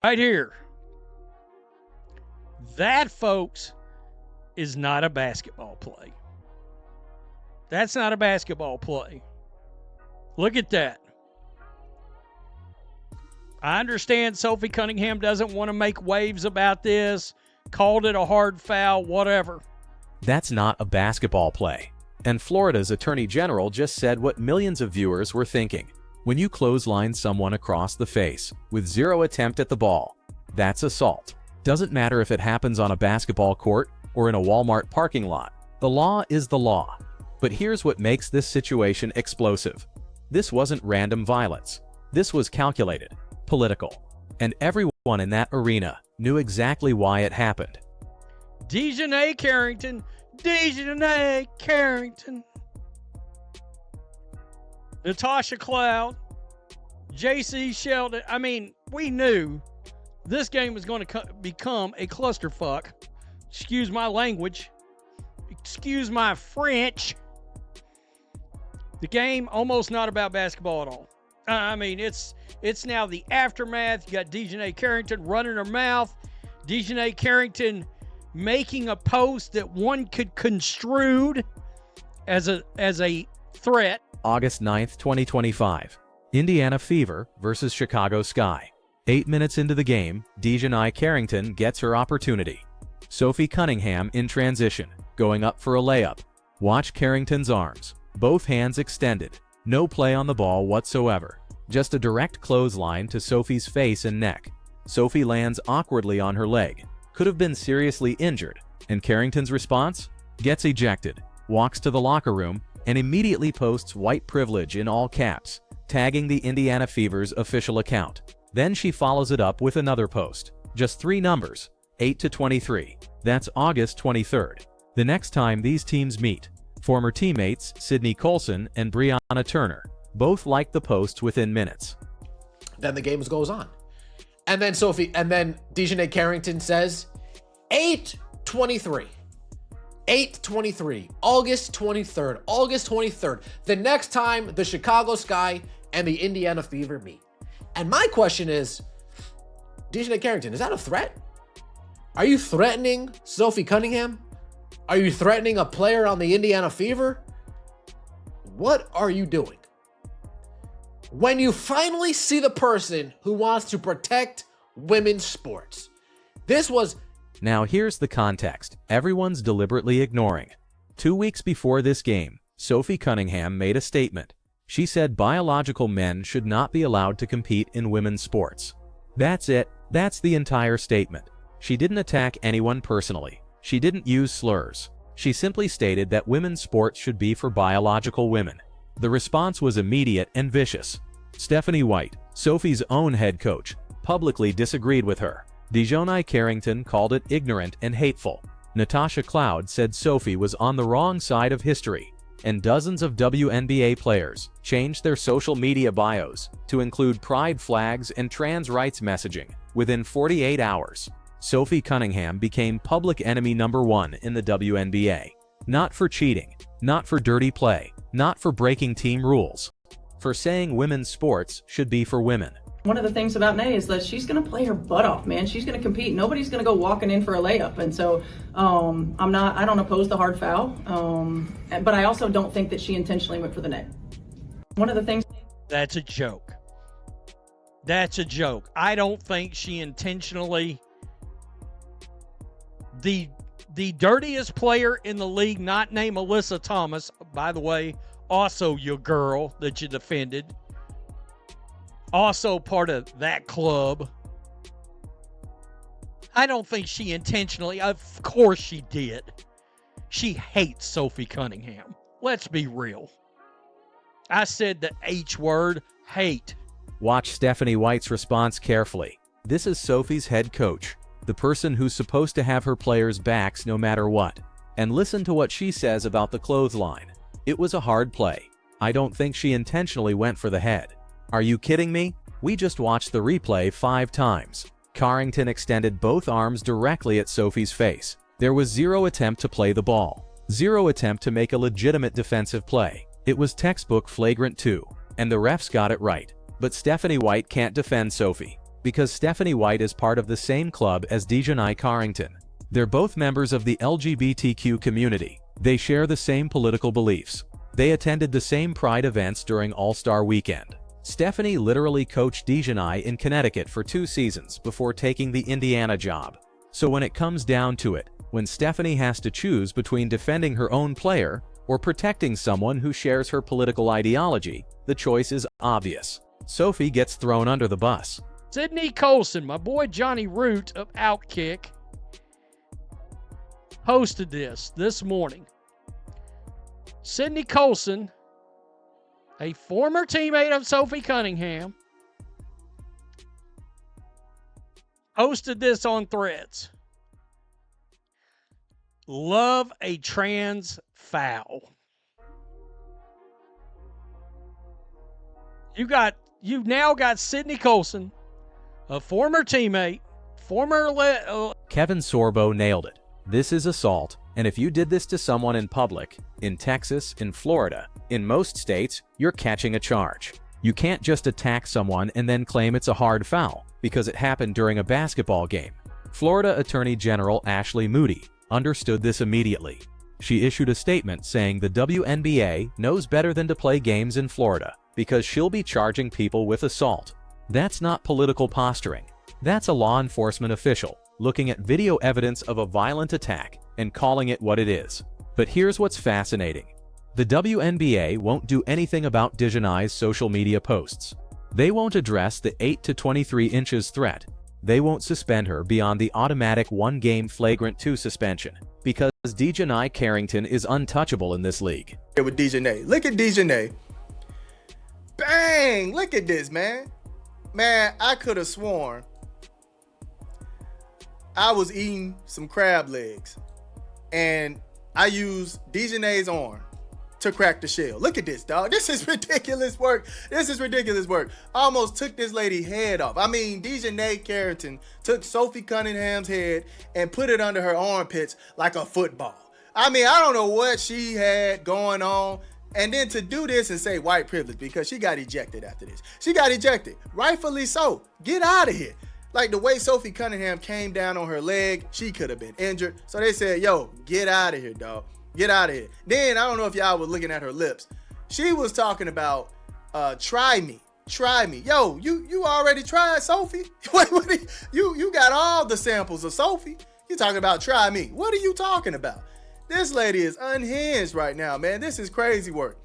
Right here. That, folks, is not a basketball play. That's not a basketball play. Look at that. I understand Sophie Cunningham doesn't want to make waves about this, called it a hard foul, whatever. That's not a basketball play. And Florida's Attorney General just said what millions of viewers were thinking. When you clothesline someone across the face with zero attempt at the ball, that's assault. Doesn't matter if it happens on a basketball court or in a Walmart parking lot. The law is the law. But here's what makes this situation explosive. This wasn't random violence. This was calculated, political, and everyone in that arena knew exactly why it happened. DiJonai Carrington, DiJonai Carrington, Natasha Cloud, J.C. Sheldon. I mean, we knew this game was going to become a clusterfuck. Excuse my language. Excuse my French. The game almost not about basketball at all. I mean, it's now the aftermath. You got DiJonai Carrington running her mouth. DiJonai Carrington making a post that one could construe as a threat. August 9th, 2025. Indiana Fever versus Chicago Sky. 8 minutes into the game, DiJonai Carrington gets her opportunity. Sophie Cunningham in transition, going up for a layup. Watch Carrington's arms, both hands extended. No play on the ball whatsoever. Just a direct clothesline to Sophie's face and neck. Sophie lands awkwardly on her leg. Could have been seriously injured. And Carrington's response? Gets ejected, walks to the locker room, and immediately posts white privilege in all caps, tagging the Indiana Fever's official account. Then she follows it up with another post. Just 3 numbers, 8 to 23. That's August 23rd. The next time these teams meet, former teammates Sydney Colson and Breonna Turner both liked the posts within minutes. Then the game goes on. And then DiJonai Carrington says, 8:23. 8:23. August 23rd. August 23rd. The next time the Chicago Sky and the Indiana Fever meet. And my question is, DiJonai Carrington, is that a threat? Are you threatening Sophie Cunningham? Are you threatening a player on the Indiana Fever? What are you doing? When you finally see the person who wants to protect women's sports. This was... Now here's the context everyone's deliberately ignoring. 2 weeks before this game, Sophie Cunningham made a statement. She said biological men should not be allowed to compete in women's sports. That's it. That's the entire statement. She didn't attack anyone personally. She didn't use slurs. She simply stated that women's sports should be for biological women. The response was immediate and vicious. Stephanie White, Sophie's own head coach, publicly disagreed with her. DiJonai Carrington called it ignorant and hateful. Natasha Cloud said Sophie was on the wrong side of history. And dozens of WNBA players changed their social media bios to include pride flags and trans rights messaging within 48 hours. Sophie Cunningham became public enemy number 1 in the WNBA. Not for cheating, not for dirty play, not for breaking team rules. For saying women's sports should be for women. One of the things about Nay is that she's going to play her butt off, man. She's going to compete. Nobody's going to go walking in for a layup. And so I don't oppose the hard foul. But I also don't think that she intentionally went for the net. One of the things... That's a joke. That's a joke. I don't think she intentionally... The dirtiest player in the league, not named Alyssa Thomas, by the way, also your girl that you defended, also part of that club. I don't think she intentionally, of course she did. She hates Sophie Cunningham. Let's be real. I said the H word, hate. Watch Stephanie White's response carefully. This is Sophie's head coach, the person who's supposed to have her players' backs no matter what. And listen to what she says about the clothesline. It was a hard play. I don't think she intentionally went for the head. Are you kidding me? We just watched the replay 5 times. Carrington extended both arms directly at Sophie's face. There was zero attempt to play the ball. Zero attempt to make a legitimate defensive play. It was textbook flagrant 2, and the refs got it right. But Stephanie White can't defend Sophie because Stephanie White is part of the same club as DiJonai Carrington. They're both members of the LGBTQ community. They share the same political beliefs. They attended the same Pride events during All-Star Weekend. Stephanie literally coached DiJonai in Connecticut for 2 seasons before taking the Indiana job. So when it comes down to it, when Stephanie has to choose between defending her own player or protecting someone who shares her political ideology, the choice is obvious. Sophie gets thrown under the bus. Sydney Colson, my boy Johnny Root of Outkick, posted this morning. Sydney Colson, a former teammate of Sophie Cunningham, posted this on Threads. Love a trans foul. You've now got Sydney Colson, a former teammate, Kevin Sorbo nailed it. This is assault, and if you did this to someone in public, in Texas, in Florida, in most states, you're catching a charge. You can't just attack someone and then claim it's a hard foul because it happened during a basketball game. Florida Attorney General Ashley Moody understood this immediately. She issued a statement saying the WNBA knows better than to play games in Florida because she'll be charging people with assault. That's not political posturing. That's a law enforcement official looking at video evidence of a violent attack and calling it what it is. But here's what's fascinating. The WNBA won't do anything about DiJonai's social media posts. They won't address the 8 to 23 inches threat. They won't suspend her beyond the automatic 1-game flagrant 2 suspension because DiJonai Carrington is untouchable in this league. With DiJonai, look at DiJonai. Bang! Look at this, man. Man, I could have sworn I was eating some crab legs and I used DiJonai's arm to crack the shell. Look at this, dog. This is ridiculous work. This is ridiculous work. I almost took this lady's head off. I mean, DiJonai Carrington took Sophie Cunningham's head and put it under her armpits like a football. I mean, I don't know what she had going on. And then to do this and say white privilege because she got ejected after this. She got ejected. Rightfully so. Get out of here. Like the way Sophie Cunningham came down on her leg, she could have been injured. So they said, yo, get out of here, dog. Get out of here. Then, I don't know if y'all were looking at her lips. She was talking about, try me. Try me. Yo, you already tried Sophie? Wait, you got all the samples of Sophie. You talking about try me. What are you talking about? This lady is unhinged right now, man. This is crazy work.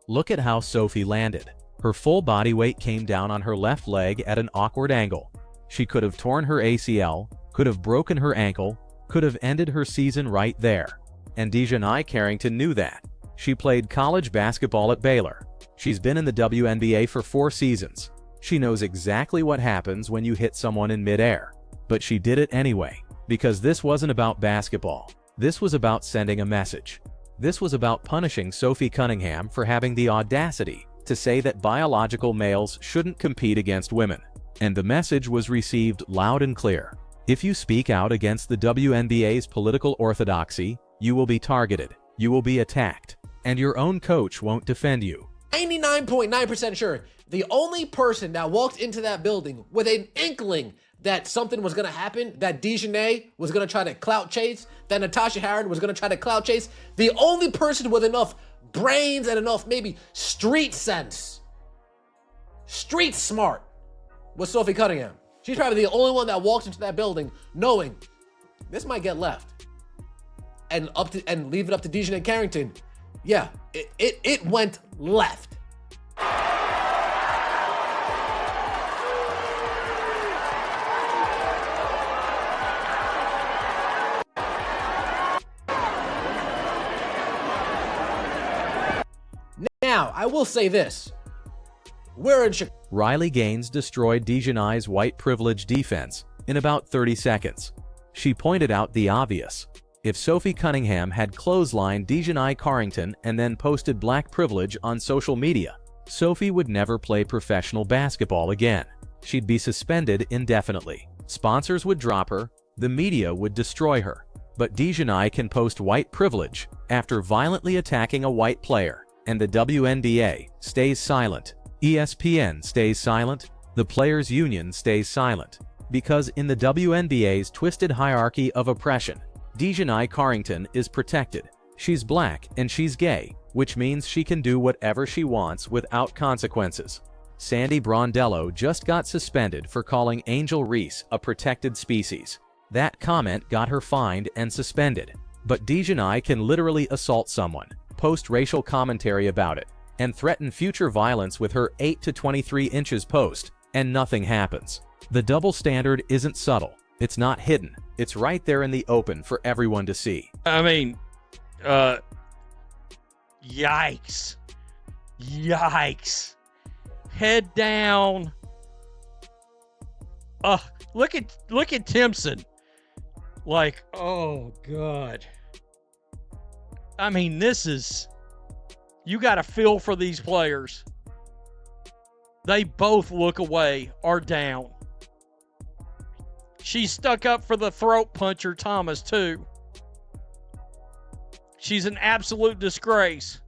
Look at how Sophie landed. Her full body weight came down on her left leg at an awkward angle. She could have torn her ACL, could have broken her ankle, could have ended her season right there. And DiJonai Carrington knew that. She played college basketball at Baylor. She's been in the WNBA for 4 seasons. She knows exactly what happens when you hit someone in midair. But she did it anyway, because this wasn't about basketball. This was about sending a message. This was about punishing Sophie Cunningham for having the audacity to say that biological males shouldn't compete against women. And the message was received loud and clear. If you speak out against the WNBA's political orthodoxy, you will be targeted, you will be attacked, and your own coach won't defend you. 99.9% sure the only person that walked into that building with an inkling that something was going to happen, that DiJonai was going to try to clout chase, that Natasha Harrod was going to try to clout chase, the only person with enough brains and enough maybe street sense, street smart, was Sophie Cunningham. She's probably the only one that walked into that building knowing this might get left. And leave it up to DiJonai Carrington. Yeah, it went left. Now, I will say this. We're in Chicago. Riley Gaines destroyed DiJonai's white privilege defense in about 30 seconds. She pointed out the obvious. If Sophie Cunningham had clotheslined DiJonai Carrington and then posted black privilege on social media, Sophie would never play professional basketball again. She'd be suspended indefinitely. Sponsors would drop her, the media would destroy her. But DiJonai can post white privilege after violently attacking a white player, and the WNBA stays silent. ESPN stays silent. The The players' union stays silent. Because in the WNBA's twisted hierarchy of oppression, DiJonai Carrington is protected. She's black and she's gay, which means she can do whatever she wants without consequences. Sandy Brondello just got suspended for calling Angel Reese a protected species. That comment got her fined and suspended. But DiJonai can literally assault someone, post racial commentary about it, and threaten future violence with her 8 to 23 inches post, and nothing happens. The double standard isn't subtle. It's not hidden. It's right there in the open for everyone to see. I mean, yikes. Yikes. Head down. Look at Timpson. Like, oh God. I mean, you got to feel for these players. They both look away or down. She's stuck up for the throat puncher, Thomas, too. She's an absolute disgrace.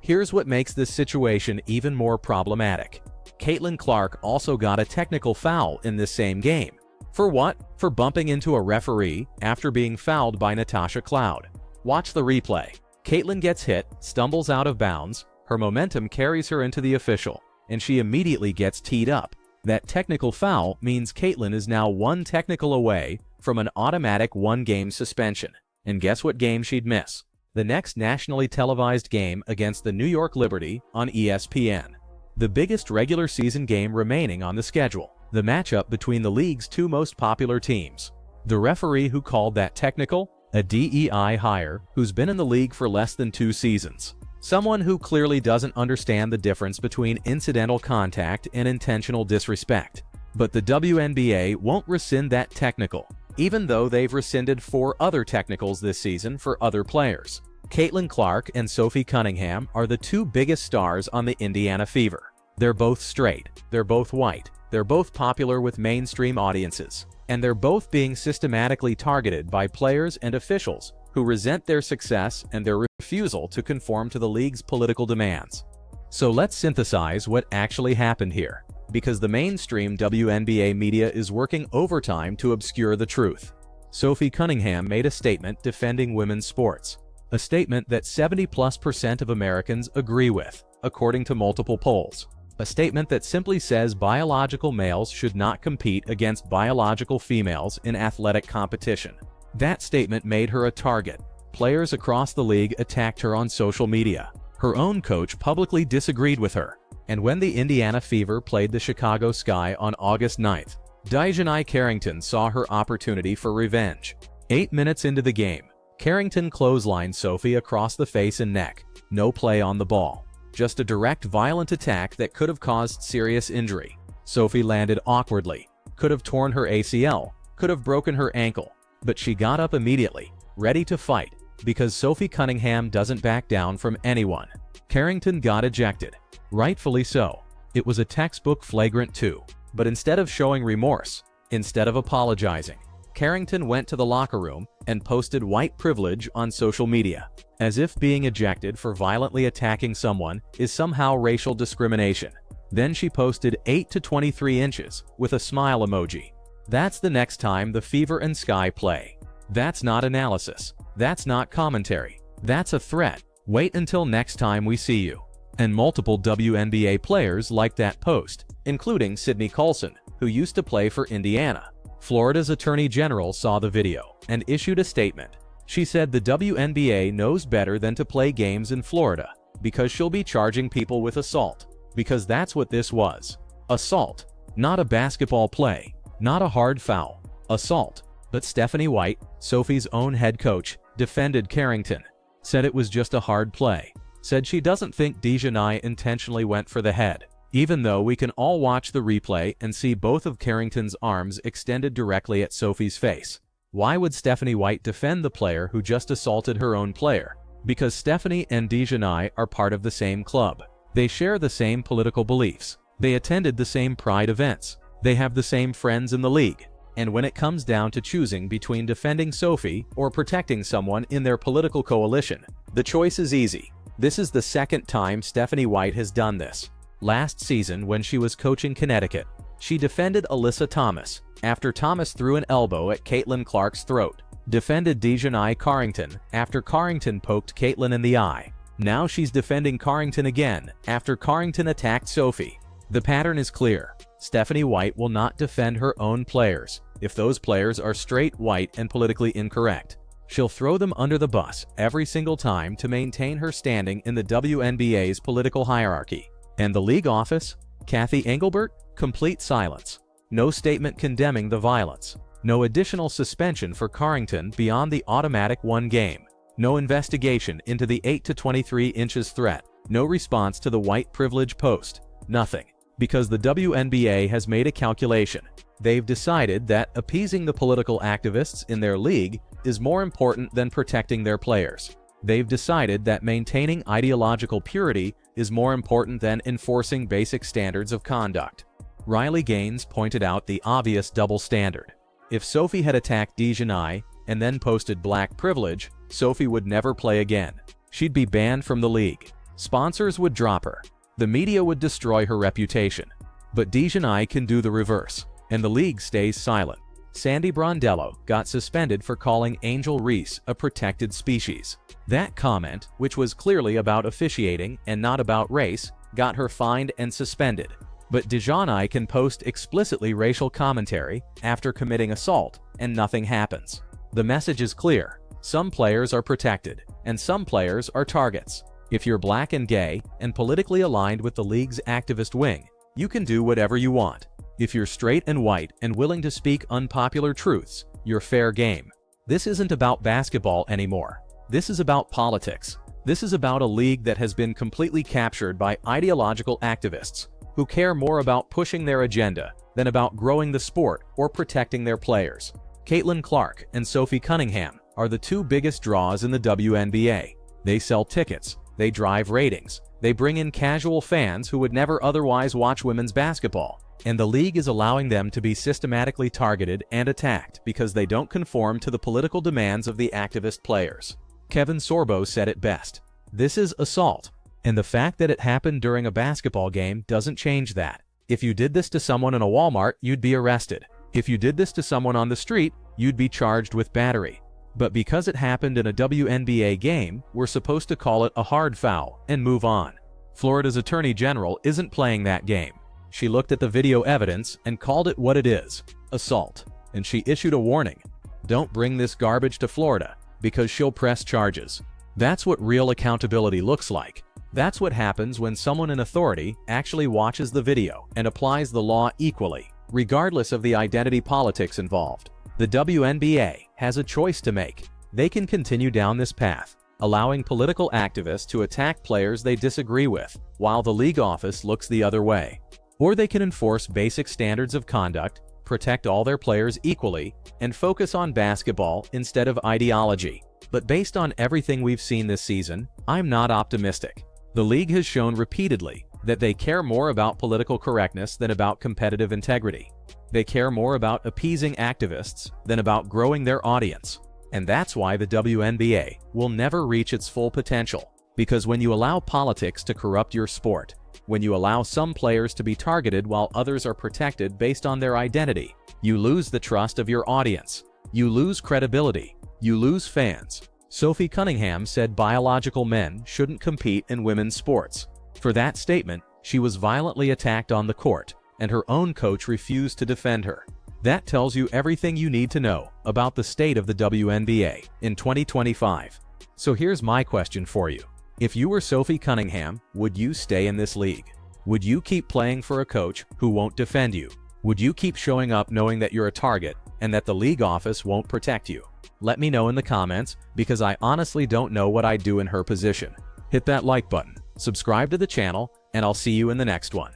Here's what makes this situation even more problematic. Caitlin Clark also got a technical foul in this same game. For what? For bumping into a referee after being fouled by Natasha Cloud. Watch the replay. Caitlin gets hit, stumbles out of bounds, her momentum carries her into the official, and she immediately gets teed up. That technical foul means Caitlin is now one technical away from an automatic one-game suspension. And guess what game she'd miss? The next nationally televised game against the New York Liberty on ESPN. The biggest regular season game remaining on the schedule. The matchup between the league's two most popular teams. The referee who called that technical? A DEI hire who's been in the league for less than 2 seasons. Someone who clearly doesn't understand the difference between incidental contact and intentional disrespect. But the WNBA won't rescind that technical, even though they've rescinded 4 other technicals this season for other players. Caitlin Clark and Sophie Cunningham are the 2 biggest stars on the Indiana Fever. They're both straight, they're both white, they're both popular with mainstream audiences, and they're both being systematically targeted by players and officials who resent their success and their refusal to conform to the league's political demands. So let's synthesize what actually happened here, because the mainstream WNBA media is working overtime to obscure the truth. Sophie Cunningham made a statement defending women's sports, a statement that 70+% of Americans agree with, according to multiple polls. A statement that simply says biological males should not compete against biological females in athletic competition. That statement made her a target. Players across the league attacked her on social media. Her own coach publicly disagreed with her. And when the Indiana Fever played the Chicago Sky on August 9th, DiJonai Carrington saw her opportunity for revenge. 8 minutes into the game, Carrington clotheslined Sophie across the face and neck. No play on the ball. Just a direct violent attack that could have caused serious injury. Sophie landed awkwardly, could have torn her ACL, could have broken her ankle, but she got up immediately, ready to fight, because Sophie Cunningham doesn't back down from anyone. Carrington got ejected. Rightfully so. It was a textbook flagrant 2. But instead of showing remorse, instead of apologizing, Carrington went to the locker room and posted white privilege on social media, as if being ejected for violently attacking someone is somehow racial discrimination. Then she posted 8 to 23 inches with a smile emoji. That's the next time the Fever and Sky play. That's not analysis. That's not commentary. That's a threat. Wait until next time we see you. And multiple WNBA players liked that post, including Sydney Colson, who used to play for Indiana. Florida's Attorney General saw the video and issued a statement. She said the WNBA knows better than to play games in Florida because she'll be charging people with assault. Because that's what this was. Assault. Not a basketball play. Not a hard foul. Assault. But Stephanie White, Sophie's own head coach, defended Carrington. Said it was just a hard play. Said she doesn't think DiJonai intentionally went for the head, even though we can all watch the replay and see both of Carrington's arms extended directly at Sophie's face. Why would Stephanie White defend the player who just assaulted her own player? Because Stephanie and DiJonai are part of the same club. They share the same political beliefs. They attended the same Pride events. They have the same friends in the league. And when it comes down to choosing between defending Sophie or protecting someone in their political coalition, the choice is easy. This is the second time Stephanie White has done this. Last season, when she was coaching Connecticut, she defended Alyssa Thomas after Thomas threw an elbow at Caitlin Clark's throat, defended DiJonai Carrington after Carrington poked Caitlin in the eye. Now she's defending Carrington again after Carrington attacked Sophie. The pattern is clear. Stephanie White will not defend her own players if those players are straight, white, and politically incorrect. She'll throw them under the bus every single time to maintain her standing in the WNBA's political hierarchy. And the league office? Kathy Engelbert? Complete silence. No statement condemning the violence. No additional suspension for Carrington beyond the automatic 1 game. No investigation into the 8 to 23 inches threat. No response to the white privilege post. Nothing. Because the WNBA has made a calculation. They've decided that appeasing the political activists in their league is more important than protecting their players. They've decided that maintaining ideological purity is more important than enforcing basic standards of conduct. Riley Gaines pointed out the obvious double standard. If Sophie had attacked DiJonai and then posted black privilege, Sophie would never play again. She'd be banned from the league. Sponsors would drop her. The media would destroy her reputation. But DiJonai can do the reverse, and the league stays silent. Sandy Brondello got suspended for calling Angel Reese a protected species. That comment, which was clearly about officiating and not about race, got her fined and suspended. But DiJonai can post explicitly racial commentary after committing assault, and nothing happens. The message is clear. Some players are protected, and some players are targets. If you're black and gay and politically aligned with the league's activist wing, you can do whatever you want. If you're straight and white and willing to speak unpopular truths, you're fair game. This isn't about basketball anymore. This is about politics. This is about a league that has been completely captured by ideological activists who care more about pushing their agenda than about growing the sport or protecting their players. Caitlin Clark and Sophie Cunningham are the 2 biggest draws in the WNBA. They sell tickets, they drive ratings, they bring in casual fans who would never otherwise watch women's basketball. And the league is allowing them to be systematically targeted and attacked because they don't conform to the political demands of the activist players. Kevin Sorbo said it best. This is assault. And the fact that it happened during a basketball game doesn't change that. If you did this to someone in a Walmart, you'd be arrested. If you did this to someone on the street, you'd be charged with battery. But because it happened in a WNBA game, we're supposed to call it a hard foul and move on. Florida's Attorney General isn't playing that game. She looked at the video evidence and called it what it is, assault. And she issued a warning. Don't bring this garbage to Florida, because she'll press charges. That's what real accountability looks like. That's what happens when someone in authority actually watches the video and applies the law equally, regardless of the identity politics involved. The WNBA has a choice to make. They can continue down this path, allowing political activists to attack players they disagree with, while the league office looks the other way. Or they can enforce basic standards of conduct, protect all their players equally, and focus on basketball instead of ideology. But based on everything we've seen this season, I'm not optimistic. The league has shown repeatedly that they care more about political correctness than about competitive integrity. They care more about appeasing activists than about growing their audience. And that's why the WNBA will never reach its full potential. Because when you allow politics to corrupt your sport, when you allow some players to be targeted while others are protected based on their identity, you lose the trust of your audience. You lose credibility. You lose fans. Sophie Cunningham said biological men shouldn't compete in women's sports. For that statement, she was violently attacked on the court, and her own coach refused to defend her. That tells you everything you need to know about the state of the WNBA in 2025. So here's my question for you. If you were Sophie Cunningham, would you stay in this league? Would you keep playing for a coach who won't defend you? Would you keep showing up knowing that you're a target and that the league office won't protect you? Let me know in the comments, because I honestly don't know what I'd do in her position. Hit that like button, subscribe to the channel, and I'll see you in the next one.